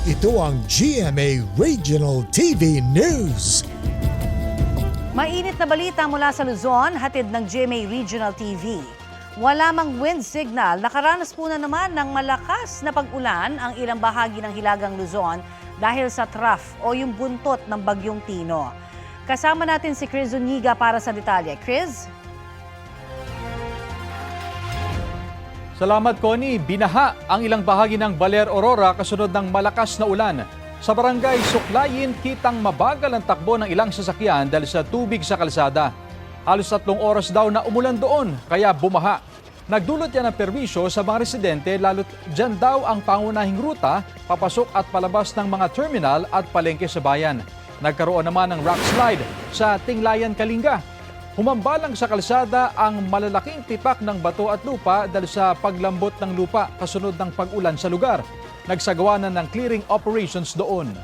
Ito ang GMA Regional TV News. Mainit na balita mula sa Luzon, hatid ng GMA Regional TV. Wala mang wind signal, nakaranas po na naman ng malakas na pag-ulan ang ilang bahagi ng Hilagang Luzon dahil sa trough o yung buntot ng Bagyong Tino. Kasama natin si Chris Zuniga para sa detalye. Chris? Salamat, Connie. Binaha ang ilang bahagi ng Baler, Aurora kasunod ng malakas na ulan. Sa barangay Suklayin, kitang mabagal ang takbo ng ilang sasakyan dahil sa tubig sa kalsada. Halos 3 oras daw na umulan doon, kaya bumaha. Nagdulot yan ng perwisyo sa mga residente lalo't dyan daw ang pangunahing ruta, papasok at palabas ng mga terminal at palengke sa bayan. Nagkaroon naman ng rock slide sa Tinglayan, Kalinga. Humambalang sa kalsada ang malalaking tipak ng bato at lupa dahil sa paglambot ng lupa kasunod ng pag-ulan sa lugar. Nagsagawa na ng clearing operations doon.